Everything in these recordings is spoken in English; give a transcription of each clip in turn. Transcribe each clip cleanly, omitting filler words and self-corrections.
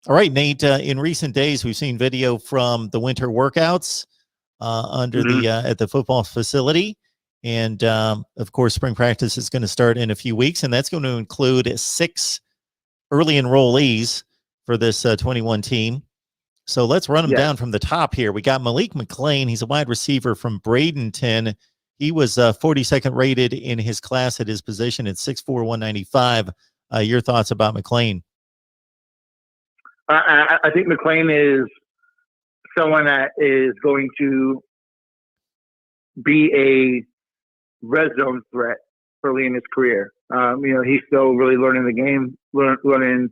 All right, Nate, in recent days, we've seen video from the winter workouts under Hmm. the at the football facility. And of course, spring practice is going to start in a few weeks, and that's going to include 6 early enrollees for this 21 team. So let's run them Yes. down from the top here. We got Malik McLean. He's a wide receiver from Bradenton. He was 42nd rated in his class at his position at 6'4", 195. Your thoughts about McLean? I think McLean is someone that is going to be a red zone threat early in his career. He's still really learning the game, learning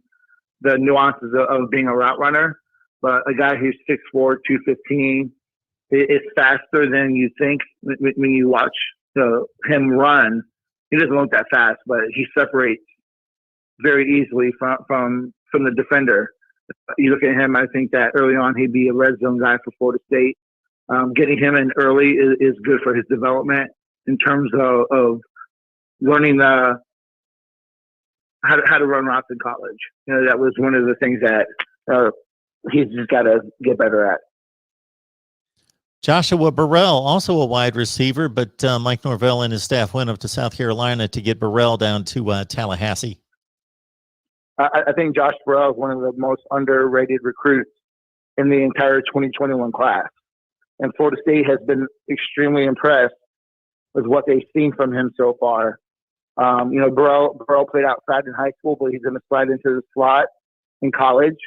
the nuances of being a route runner. But a guy who's 6'4", 215 is faster than you think when you watch him run. He doesn't look that fast, but he separates very easily from the defender. You look at him, I think that early on he'd be a red zone guy for Florida State. Getting him in early is good for his development in terms of learning how to run routes in college. That was one of the things that he's just got to get better at. Joshua Burrell, also a wide receiver, but Mike Norvell and his staff went up to South Carolina to get Burrell down to Tallahassee. I think Josh Burrell is one of the most underrated recruits in the entire 2021 class. And Florida State has been extremely impressed with what they've seen from him so far. Burrell played outside in high school, but he's going to slide into the slot in college.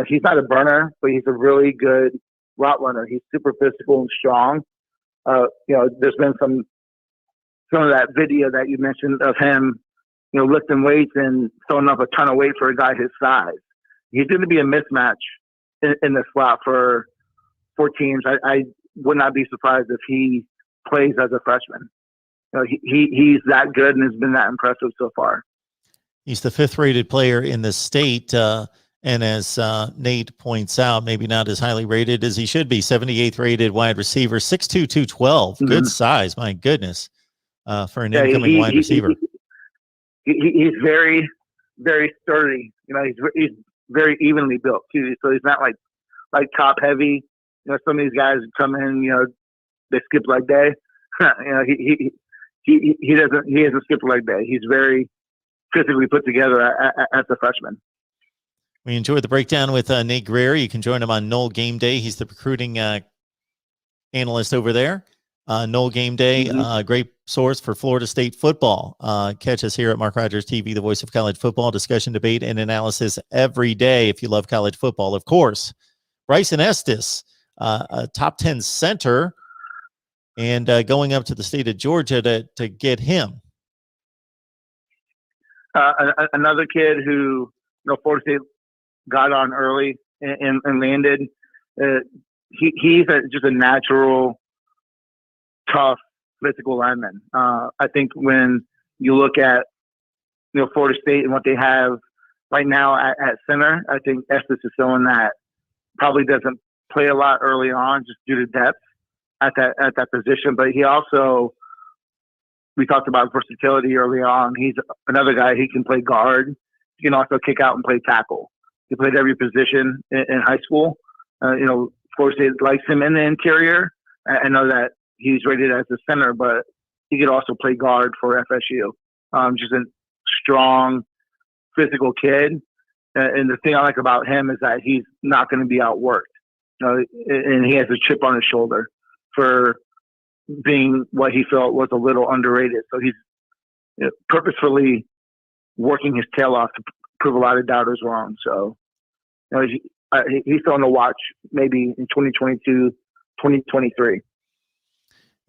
He's not a burner, but he's a really good route runner. He's super physical and strong. There's been some of that video that you mentioned of him, lifting weights and throwing up a ton of weight for a guy his size. He's going to be a mismatch in the slot for teams. I would not be surprised if he plays as a freshman. He's that good and has been that impressive so far. He's the 5th rated player in the state. And as Nate points out, maybe not as highly rated as he should be. 78th rated wide receiver, 6'2", 212. Mm-hmm. Good size, my goodness, for an incoming wide receiver. He's very, very sturdy. He's very evenly built too. So he's not like top heavy. Some of these guys come in, they skip leg day. He doesn't. He hasn't skipped leg day. He's very physically put together as a freshman. We enjoyed the breakdown with Nate Greer. You can join him on Knoll Game Day. He's the recruiting analyst over there. Knoll Game Day, great source for Florida State football. Catch us here at Mark Rogers TV, the voice of college football, discussion, debate, and analysis every day if you love college football. Of course, Bryson Estes, a top 10 center, and going up to the state of Georgia to get him. Another kid who, Florida State got on early and landed. He's just a natural, tough, physical lineman. I think when you look at Florida State and what they have right now at center, I think Estes is someone that probably doesn't play a lot early on just due to depth at that position. But he also, we talked about versatility early on. He's another guy. He can play guard. He can also kick out and play tackle. He played every position in high school. Florida State likes him in the interior. I know that he's rated as a center, but he could also play guard for FSU. Just a strong, physical kid. And the thing I like about him is that he's not going to be outworked. And he has a chip on his shoulder for being what he felt was a little underrated. So he's purposefully working his tail off to prove a lot of doubters wrong. So he's on the watch maybe in 2022, 2023.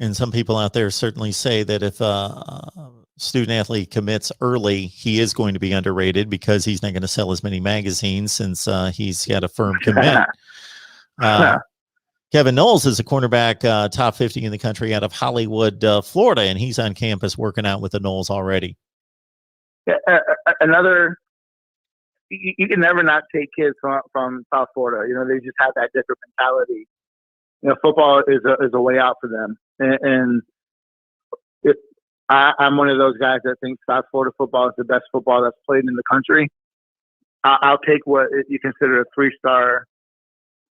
And some people out there certainly say that if a student athlete commits early, he is going to be underrated because he's not going to sell as many magazines since he's got a firm commit. Kevin Knowles is a cornerback, top 50 in the country out of Hollywood, Florida, and he's on campus working out with the Knowles already. Yeah, you can never not take kids from South Florida. They just have that different mentality. Football is a way out for them. And I'm one of those guys that thinks South Florida football is the best football that's played in the country. I'll take what you consider a 3-star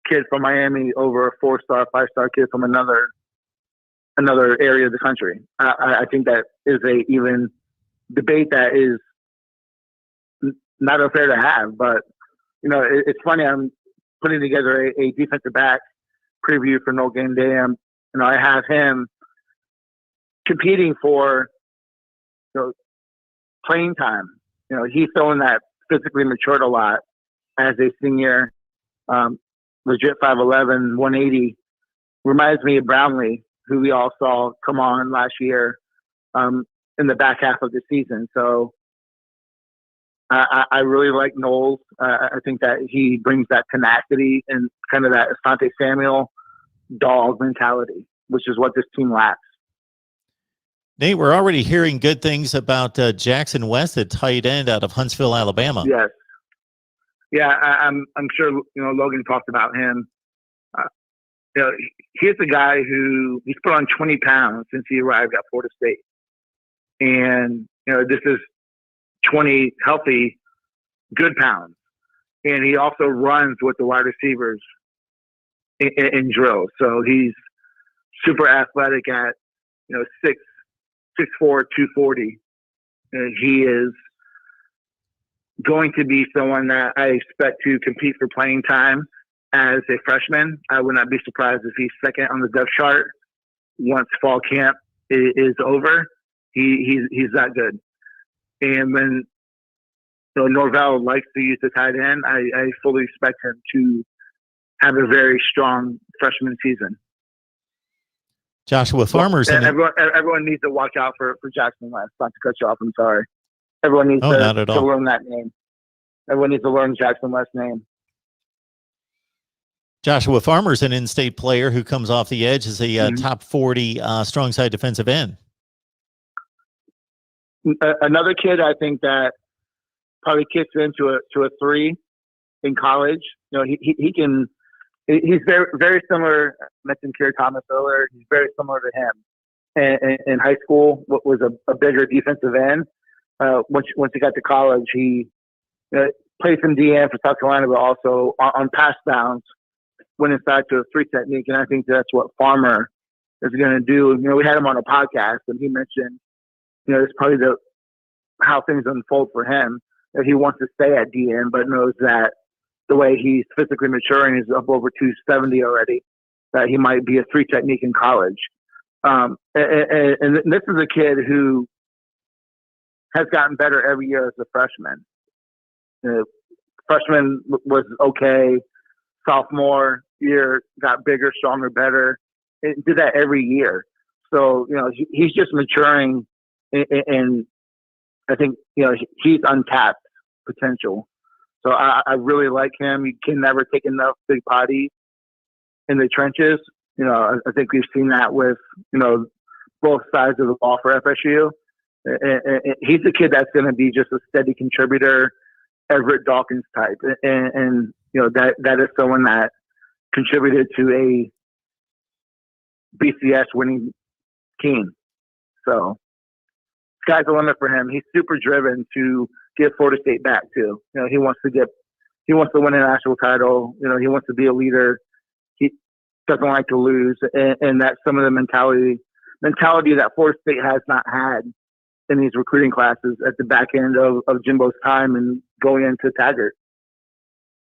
kid from Miami over a 4-star, 5-star kid from another area of the country. I think that is a even debate that is not unfair to have. But it's funny. I'm putting together a defensive back preview for No Game Day. I have him competing for playing time. He's someone that physically matured a lot as a senior. Legit 5'11", 180. Reminds me of Brownlee, who we all saw come on last year in the back half of the season. So I really like Knowles. I think that he brings that tenacity and kind of that Asante Samuel dog mentality, which is what this team lacks. Nate, we're already hearing good things about Jackson West at tight end out of Huntsville, Alabama. Yes. Yeah, I'm sure, Logan talked about him. He's a guy who he's put on 20 pounds since he arrived at Florida State. And, this is 20 healthy, good pounds. And he also runs with the wide receivers in drills. So he's super athletic at, 6'4", 240. And he is going to be someone that I expect to compete for playing time as a freshman. I would not be surprised if he's second on the depth chart once fall camp is over. He's that good. And when Norvell likes to use the tight end, I fully expect him to have a very strong freshman season. Joshua Farmer's in everyone needs to watch out for Jackson West. Not to cut you off, I'm sorry. Everyone needs to learn that name. Everyone needs to learn Jackson West's name. Joshua Farmer's an in-state player who comes off the edge as a top 40 strong side defensive end. Another kid I think that probably kicks into a 3 in college. He can. He's very, very similar. I mentioned Kerry Thomas earlier. He's very similar to him. In high school, what was a bigger defensive end. Once he got to college, he played some DN for South Carolina, but also on pass downs went inside to a 3 technique. And I think that's what Farmer is going to do. We had him on a podcast, and he mentioned, it's probably how things unfold for him. That he wants to stay at DN, but knows that the way he's physically maturing is up over 270 already, that he might be a 3 technique in college. And this is a kid who has gotten better every year as a freshman. Freshman was okay. Sophomore year got bigger, stronger, better. It did that every year. So, he's just maturing, and I think, he's untapped potential. So I really like him. You can never take enough big bodies in the trenches. I think we've seen that with, both sides of the ball for FSU. And he's a kid that's going to be just a steady contributor, Everett Dawkins type. And that is someone that contributed to a BCS winning team. So sky's the limit for him. He's super driven to get Florida State back too. He wants to win a national title. He wants to be a leader. He doesn't like to lose. And that's some of the mentality that Florida State has not had in these recruiting classes at the back end of Jimbo's time and going into Taggart.